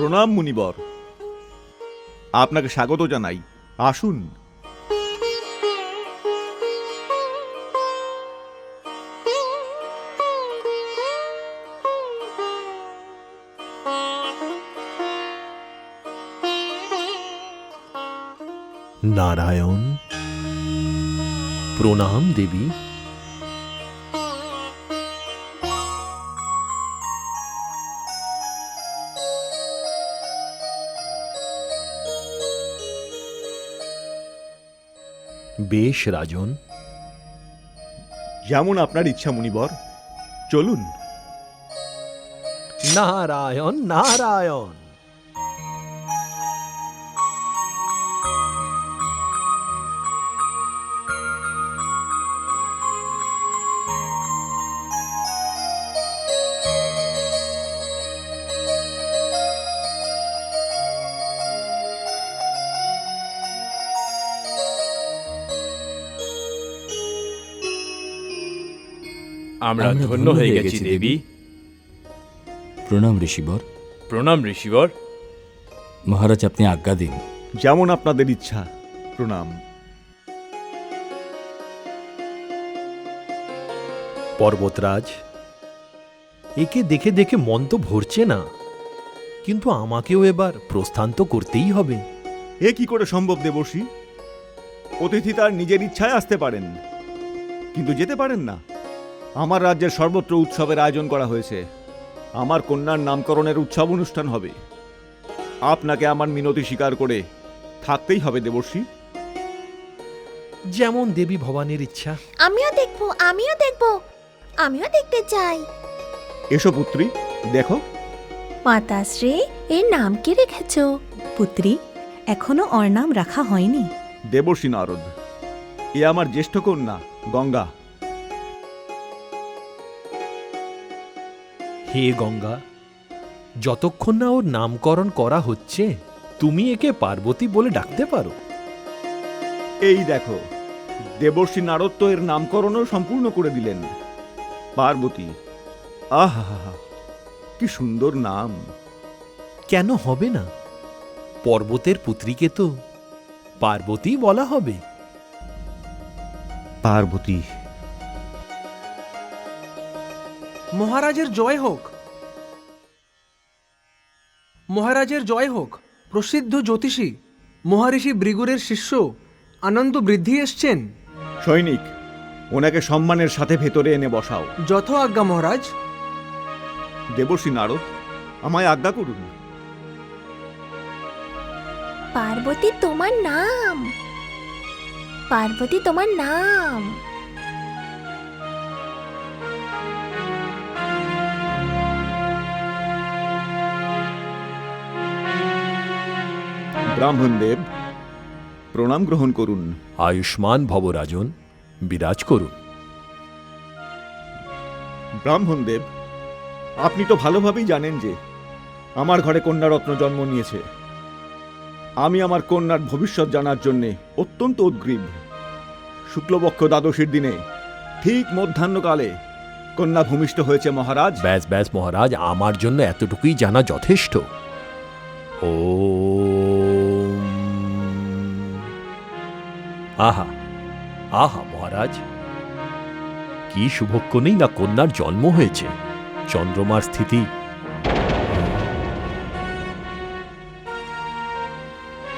প্রণাম মুনিবর, আপনাকে স্বাগত জানাই। আসুন। নারায়ণ, প্রণাম দেবী। বেশ রাজন, যেমন আপনার ইচ্ছা মুনিবর, চলুন। নারায়ণ নারায়ণ। আমরা ধন্য হয়ে গেছি দেবী। প্রণাম ঋষিবর। প্রণাম ঋষিবর। মহারাজ, আপনি আজ্ঞা দিন। যেমন আপনাদের ইচ্ছা। প্রণাম। পর্বতরাজ, একে দেখে দেখে মন তো ভরছে না, কিন্তু আমাকেও এবার প্রস্থান তো করতেই হবে। এ কি করে সম্ভব দেবর্ষি? অতিথি তার নিজের ইচ্ছায় আসতে পারেন, কিন্তু যেতে পারেন না। আমার রাজ্যের সর্বত্র উৎসবের আয়োজন করা হয়েছে। আমার কন্যার নামকরণের উৎসব অনুষ্ঠান হবে। আপনাকে আমার মিনতি স্বীকার করে থাকতেই হবে দেবর্ষি। যেমন দেবী ভবানীর ইচ্ছা। আমিও দেখব, আমিও দেখব, আমিও দেখতে চাই। এসো পুত্রী, দেখো। মাতাশ্রী, এর নাম কি রেখেছো? পুত্রী, এখনো ওর নাম রাখা হয়নি। দেবর্ষি নারদ, এ আমার জ্যেষ্ঠ কন্যা গঙ্গা। হে গঙ্গা, যতক্ষণ না ওর নামকরণ করা হচ্ছে, তুমি একে পার্বতী বলে ডাকতে পারো। এই দেখো, দেবর্ষি নারদ তো এর নামকরণও সম্পূর্ণ করে দিলেন। পার্বতী। আহা, কি সুন্দর নাম। কেন হবে না? পর্বতের পুত্রীকে তো পার্বতী বলা হবে। পার্বতী। মহারাজের জয় হোক, মহারাজের জয় হোক। প্রসিদ্ধ জ্যোতিষী মহারিষি ভৃগুরের শিষ্য আনন্দ বৃদ্ধি এসছেন। সৈনিক, ওনাকে সম্মানের সাথে ভেতরে এনে বসাও। যথ আজ্ঞা মহারাজ। দেবর্ষি নারদ, আমায় আজ্ঞা করুন। পার্বতী তোমার নাম, পার্বতী তোমার নাম। ব্রাহ্মণদেব, প্রণাম গ্রহণ করুন। আয়ুষ্মান ভব রাজন, বিরাজ করুন। ব্রাহ্মণদেব, আপনি তো ভালোভাবেই জানেন যে আমার ঘরে কন্যারত্ন জন্ম নিয়েছে। আমি আমার কন্যার ভবিষ্যৎ জানার জন্যে অত্যন্ত উদ্গ্রীব। শুক্লপক্ষ দ্বাদশীর দিনে ঠিক মধ্যাহ্নকালে কন্যা ভূমিষ্ঠ হয়েছে মহারাজ। ব্যাস ব্যাস মহারাজ, আমার জন্য এতটুকুই জানা যথেষ্ট। ও আহা আহা মহারাজ, কি শুভক্ষণেই না কন্যার জন্ম হয়েছে। চন্দ্রমার স্থিতি।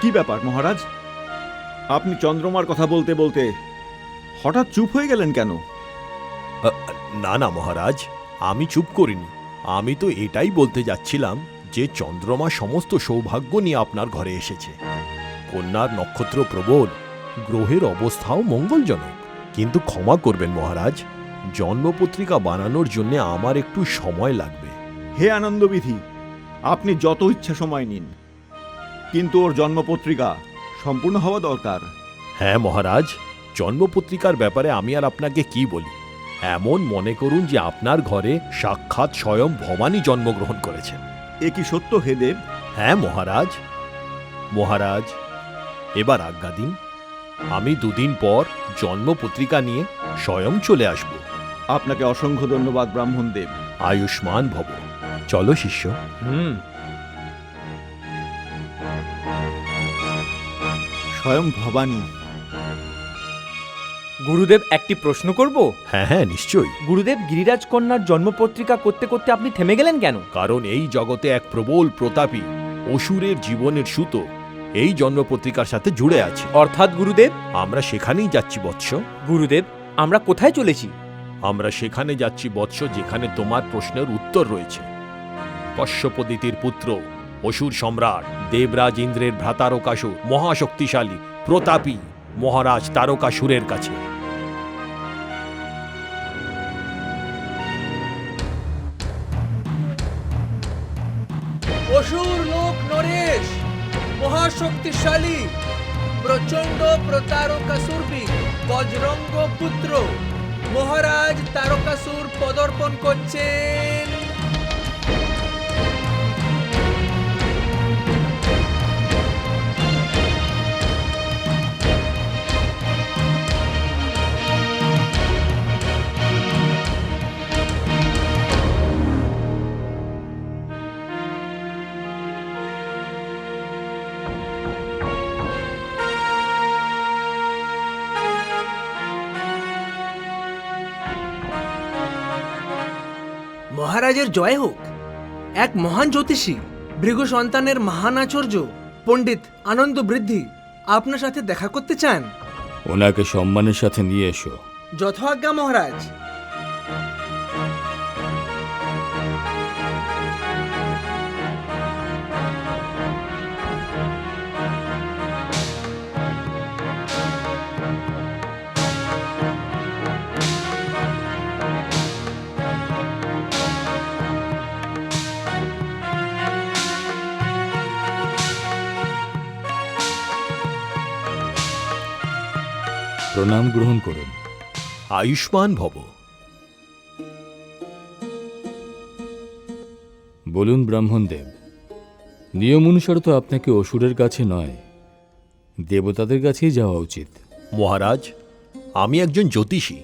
কি ব্যাপার মহারাজ, আপনি চন্দ্রমার কথা বলতে বলতে হঠাৎ চুপ হয়ে গেলেন কেন? না না মহারাজ, আমি চুপ করিনি। আমি তো এটাই বলতে যাচ্ছিলাম যে চন্দ্রমা সমস্ত সৌভাগ্য নিয়ে আপনার ঘরে এসেছে। কন্যার নক্ষত্র প্রবল, গ্রহের অবস্থাও মঙ্গলজনক। কিন্তু ক্ষমা করবেন মহারাজ, জন্মপত্রিকা বানানোর জন্য আমার একটু সময় লাগবে। হে আনন্দবিধি, আপনি যত ইচ্ছা সময় নিন, কিন্তু ওর জন্মপত্রিকা সম্পূর্ণ হওয়া দরকার। হ্যাঁ মহারাজ, জন্মপত্রিকার ব্যাপারে আমি আর আপনাকে কি বলি। এমন মনে করুন যে আপনার ঘরে সাক্ষাৎ স্বয়ং ভবানী জন্মগ্রহণ করেছেন। এ কি সত্য হে দেব? হ্যাঁ মহারাজ। মহারাজ, এবার আজ্ঞা দিন, আমি দুদিন পর জন্মপত্রিকা নিয়ে স্বয়ং চলে আসব। আপনাকে অসংখ্য ধন্যবাদ ব্রাহ্মণদেব। আয়ুষ্মান ভব। চলো শিষ্য। স্বয়ং ভবানী। গুরুদেব একটি প্রশ্ন করব? হ্যাঁ হ্যাঁ, নিশ্চয়ই। গুরুদেব, গিরিরাজ কন্যার জন্মপত্রিকা করতে করতে আপনি থেমে গেলেন কেন? কারণ এই জগতে এক প্রবল প্রতাপী অসুরের জীবনের সুতো এই জন্মপত্রিকার সাথে জুড়ে আছে। অর্থাৎ গুরুদেব? আমরা সেখানেই যাচ্ছি বৎস। গুরুদেব, আমরা কোথায় চলেছি? আমরা সেখানে যাচ্ছি বৎস যেখানে তোমার প্রশ্নের উত্তর রয়েছে। কশ্যপদিতির পুত্র, অসুর সম্রাট, দেবরাজ ইন্দ্রের ভ্রাতারকাসুর, মহাশক্তিশালী প্রতাপী মহারাজ তারকাসুরের কাছে। অসুর লোক নরেশ, মহাশক্তিশালী প্রচন্ড প্রতারকাসুরবি বজ্রঙ্গ পুত্র মহারাজ তারকাসুর পদার্পণ করছেন। মহারাজের জয় হোক। এক মহান জ্যোতিষী, ভৃগু সন্তানের মহান আচার্য পণ্ডিত আনন্দ বৃদ্ধি আপনার সাথে দেখা করতে চান। ওনাকে সম্মানের সাথে নিয়ে এসো। যথাজ্ঞা মহারাজ। প্রণাম গ্রহণ করুন। আয়ুষ্মান ভব। বলুন ব্রাহ্মণদেব, নিয়ম অনুসারে তো আপনাকে অসুরের কাছে নয়, দেবতাদের কাছেই যাওয়া উচিত। মহারাজ, আমি একজন জ্যোতিষী,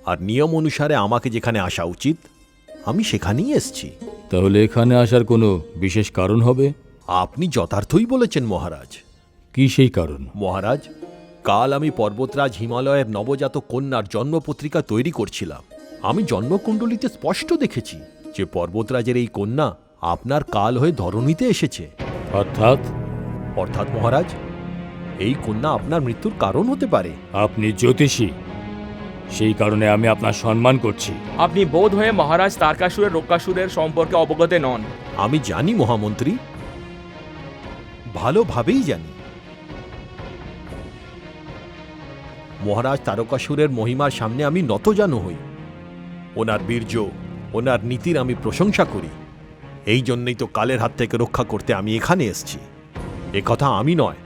আর নিয়ম অনুসারে আমাকে যেখানে আসা উচিত আমি সেখানেই এসছি। তাহলে এখানে আসার কোনো বিশেষ কারণ হবে? আপনি যথার্থই বলেছেন মহারাজ। কি সেই কারণ? মহারাজ, কাল আমি পর্বতরাজ হিমালয়ের নবজাত কন্যার জন্মপত্রিকা তৈরি করছিলাম। আমি জন্মকুণ্ডলিতে স্পষ্ট দেখেছি যে পর্বতরাজের এই কন্যা আপনার কাল হয়ে ধরণীতে এসেছে। অর্থাৎ মহারাজ, এই কন্যা আপনার মৃত্যুর কারণ হতে পারে। আপনি জ্যোতিষী, সেই কারণে আমি আপনার সম্মান করছি। আপনি বোধ হয়ে মহারাজ তারকাসুরের রক্ষাসুরের সম্পর্কে অবগত নন। আমি জানি মহামন্ত্রী, ভালোভাবেই জানি। মহারাজ তারকাসুরের মহিমার সামনে আমি নতজানু হই। ওনার বীর্য, ওনার নীতির আমি প্রশংসা করি। এই জন্যই তো কালের হাত থেকে রক্ষা করতে আমি এখানে এসেছি। এ কথা আমি নয়,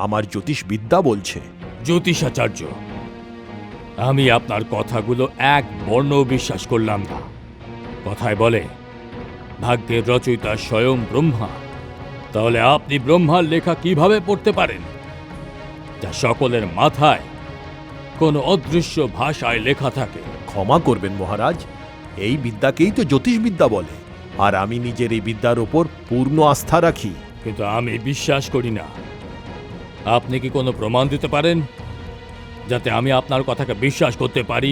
আমার জ্যোতিষ বিদ্যা বলছে। জ্যোতিষাচার্য, আমি আপনার কথাগুলো এক বর্ণও বিশ্বাস করলাম না। কথায় বলে ভাগ্যের রচয়িতা স্বয়ং ব্রহ্মা। তাহলে আপনি ব্রহ্মার লেখা কিভাবে পড়তে পারেন, যা সকলের মাথায় কোন অদৃশ্য ভাষায় লেখা থাকে? ক্ষমা করবেন মহারাজ, এই বিদ্যাকেই তো জ্যোতিষবিদ্যা বলে, আর আমি নিজের এই বিদ্যার ওপর পূর্ণ আস্থা রাখি। কিন্তু আমি বিশ্বাস করি না। আপনি কি কোনো প্রমাণ দিতে পারেন যাতে আমি আপনার কথাকে বিশ্বাস করতে পারি?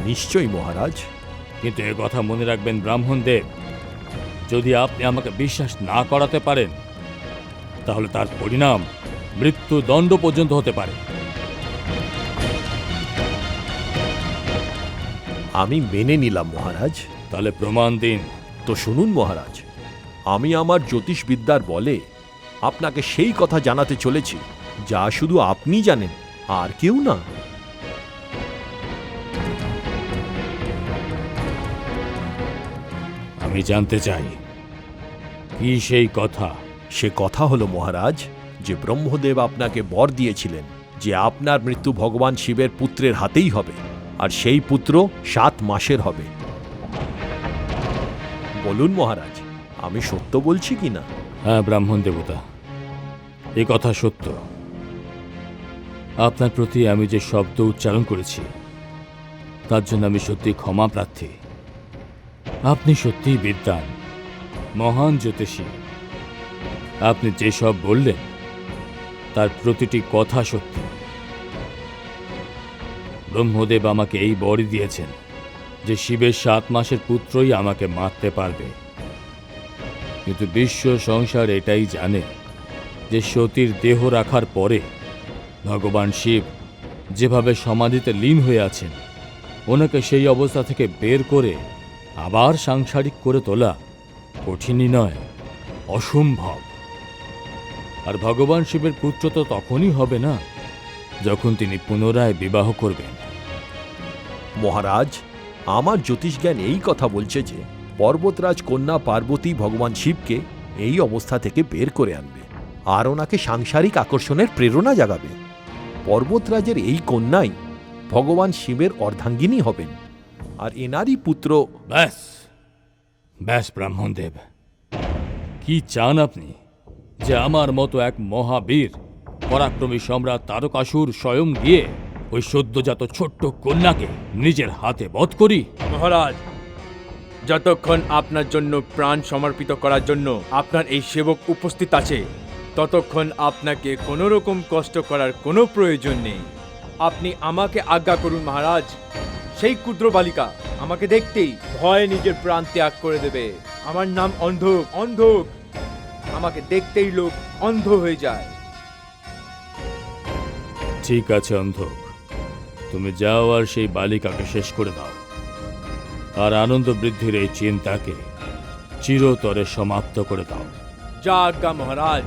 নিশ্চয়ই মহারাজ। কিন্তু এ কথা মনে রাখবেন ব্রাহ্মণদেব, যদি আপনি আমাকে বিশ্বাস না করাতে পারেন তাহলে তার পরিণাম মৃত্যুদণ্ড পর্যন্ত হতে পারে। আমি মেনে নিলাম মহারাজ। তাহলে প্রমাণ দিন। তো শুনুন মহারাজ, আমি আমার জ্যোতিষবিদ্যার বলে আপনাকে সেই কথা জানাতে চলেছি যা শুধু আপনি জানেন, আর কেউ না। আমি জানতে চাই, কি সেই কথা? সে কথা হলো মহারাজ, যে ব্রহ্মদেব আপনাকে বর দিয়েছিলেন যে আপনার মৃত্যু ভগবান শিবের পুত্রের হাতেই হবে, আর সেই পুত্র 7 মাসের হবে। বলুন মহারাজ, আমি সত্য বলছি কি না? হ্যাঁ ব্রাহ্মণ দেবতা, এ কথা সত্য। আপনার প্রতি আমি যে শব্দ উচ্চারণ করেছি তার জন্য আমি সত্যি ক্ষমা প্রার্থী। আপনি সত্যিই বিদ্বান, মহান জ্যোতিষী। আপনি যেসব বললেন তার প্রতিটি কথা সত্যি। ব্রহ্মদেব আমাকে এই বরই দিয়েছেন যে শিবের 7 মাসের পুত্রই আমাকে মারতে পারবে। কিন্তু বিশ্ব সংসার এটাই জানে যে সতীর দেহ রাখার পরে ভগবান শিব যেভাবে সমাধিতে লীন হয়ে আছেন, ওনাকে সেই অবস্থা থেকে বের করে আবার সাংসারিক করে তোলা কঠিনই নয়, অসম্ভব। আর ভগবান শিবের পুত্র তো তখনই হবে না যখন তিনি পুনরায় বিবাহ করবেন। মহারাজ, আমার জ্যোতিষজ্ঞান এই কথা বলছে যে পর্বতরাজ কন্যা পার্বতী ভগবান শিবকে এই অবস্থা থেকে বের করে আনবে আর ওনাকে সাংসারিক আকর্ষণের প্রেরণা জাগাবে। পর্বতরাজের এই কন্যাই ভগবান শিবের অর্ধাঙ্গিনী হবেন আর এনারই পুত্র। ব্যাস ব্যাস ব্রাহ্মণদেব, কি চান আপনি? যে আমার মতো এক মহাবীর পরাক্রমী সম্রাট তারকাসুর স্বয়ং গিয়ে ওই সদ্যজাত ছোট্ট কন্যাকে নিজের হাতে বধ করি? মহারাজ, যতক্ষণ আপনার জন্য প্রাণ সমর্পিত করার জন্য আপনার এই সেবক উপস্থিত আছে, ততক্ষণ আপনাকে কোনো রকম কষ্ট করার কোনো প্রয়োজন নেই। আপনি আমাকে আজ্ঞা করুন মহারাজ। সেই ক্ষুদ্র বালিকা আমাকে দেখতেই ভয়ে নিজের প্রাণ ত্যাগ করে দেবে। আমার নাম অন্ধক। অন্ধক, আমাকে দেখতেই লোক অন্ধ হয়ে যায়। ঠিক আছে অন্ধক, তুমি যাও আর সেই বালিকাকে শেষ করে দাও, আর আনন্দ বৃদ্ধির এই চিন্তাকে চিরতরে সমাপ্ত করে দাও। যা আজ্ঞা মহারাজ।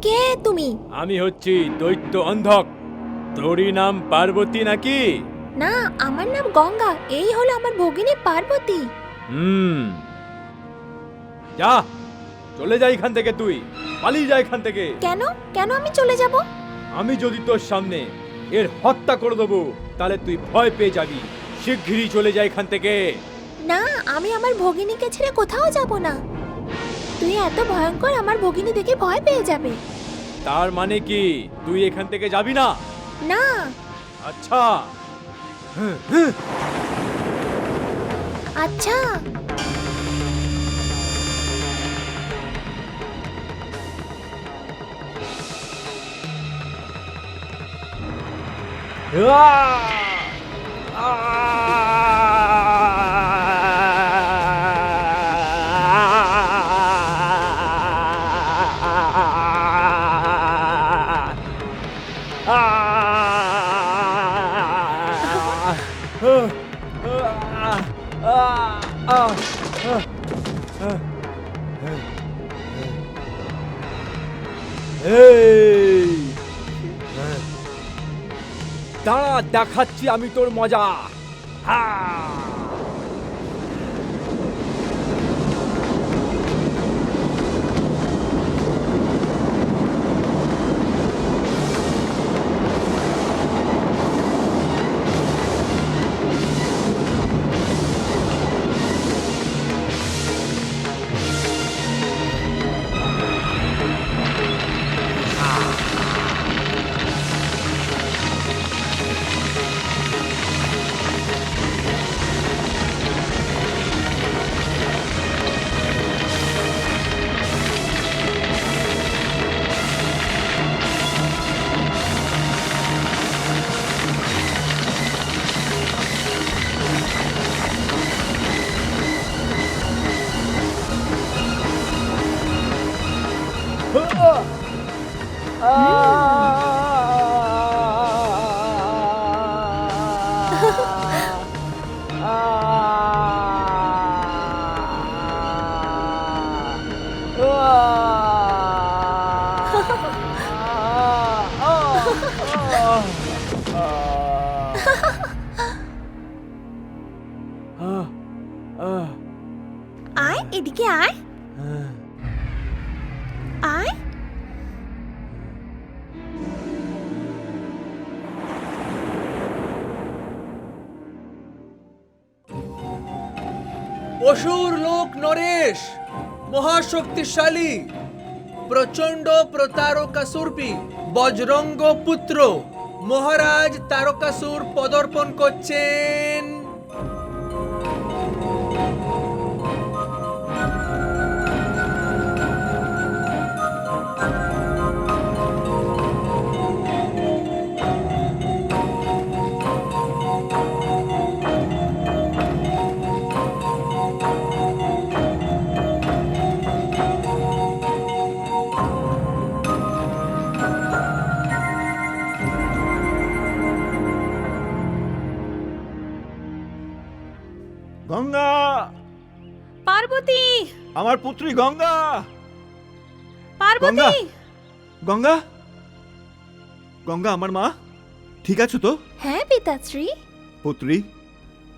কে তুমি? আমি হচ্ছি দৈত্য অন্ধক। তোরই নাম পার্বতী নাকি? না, আমার নাম গঙ্গা। এই হলো আমার ভগিনী পার্বতী। যা, চলে যা এখান থেকে। তুই পালিয়ে যা এখান থেকে। কেন কেন আমি চলে যাব? আমি যদি তোর সামনে এর হত্যা করে দেবো, তাহলে তুই ভয় পেয়ে যাবি। শিগগিরই চলে যা এখান থেকে। না, আমি আমার ভগিনীকে ছেড়ে কোথাও যাব না। তুই এত ভয়ঙ্কর, আমার ভগিনী দেখে ভয় পেয়ে যাবে। তার মানে কি তুই এখান থেকে যাবি না? না। আচ্ছা। আচ্ছা। দাঁড়া, দেখাচ্ছি আমি তোর মজা। আয় এদিকে আয় আয়। অসুর লোক নরেশ মহাশক্তিশালী প্রচন্ড প্রতারকাসুরপি বজরঙ্গ পুত্র মহারাজ তারকাসুর পদার্পণ করছেন। গঙ্গা, পার্বতী, আমার পুত্রী গঙ্গা। পার্বতী, গঙ্গা, গঙ্গা আমার মা, ঠিক আছো তো? হ্যাঁ পিতাশ্রী। পুত্রী,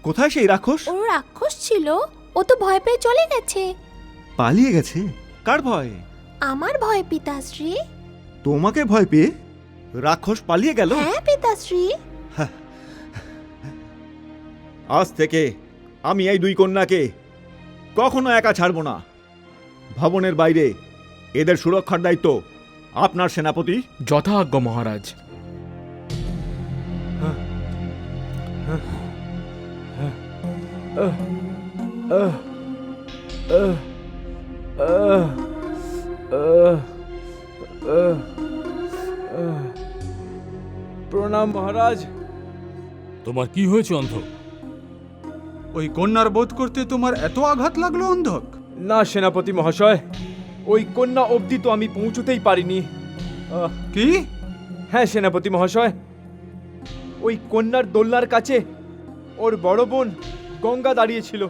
কোথায় সেই রাক্ষস? ও রাক্ষস ছিল, ও তো ভয় পেয়ে চলে গেছে। পালিয়ে গেছে? কার ভয়? আমার ভয় পিতাশ্রী। তোমাকে ভয় পেয়ে রাক্ষস পালিয়ে গেল? হ্যাঁ পিতাশ্রী। আজ থেকে আমি এই দুই কন্যাকে কখনো একা ছাড়ব না। ভবনের বাইরে এদের সুরক্ষার দায়িত্ব আপনার সেনাপতি। যথাজ্ঞা মহারাজ। প্রণাম মহারাজ। তোমার কি হয়েছে অন্ধক? ওই কন্যার বোধ করতে তোমার এত আঘাত লাগলো অন্ধক? না সেনাপতি মহাশয়, ওই কন্যা অবধি তো আমি পৌঁছতেই পারিনি। কি? হ্যাঁ সেনাপতি মহাশয়, ওই কন্যার দোলনার কাছে ওর বড় বোন গঙ্গা দাঁড়িয়েছিল।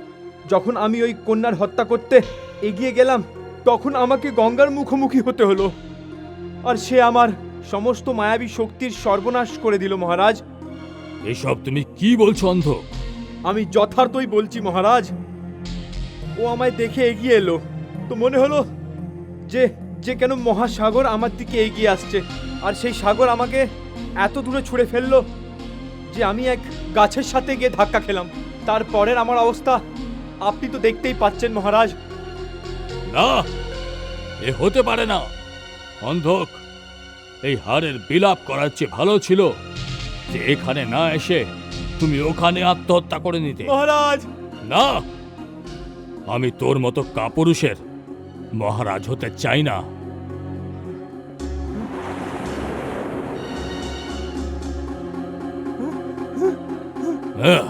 যখন আমি ওই কন্যার হত্যা করতে এগিয়ে গেলাম, তখন আমাকে গঙ্গার মুখোমুখি হতে হলো। আর সে আমার সমস্ত মায়াবী শক্তির সর্বনাশ করে দিল মহারাজ। এসব তুমি কি বলছো অন্ধক? আমি যথার্থই বলছি মহারাজ। ও আমায় দেখে এগিয়ে এলো, তো মনে হলো যে যে কেন মহাসাগর আমার দিকে এগিয়ে আসছে। আর সেই সাগর আমাকে এত দূরে ছুঁড়ে ফেললো যে আমি এক গাছের সাথে গিয়ে ধাক্কা খেলাম। তারপরের আমার অবস্থা আপনি তো দেখতেই পাচ্ছেন মহারাজ। না, এ হতে পারে না অন্ধক। এই হারের বিলাপ করার চেয়ে ভালো ছিল যে এখানে না এসে তুমি ওখানে আত্মহত্যা করে নিতে। মহারাজ, না, আমি তোর মতো কাপুরুষের মহারাজ হতে চাই না। আহ!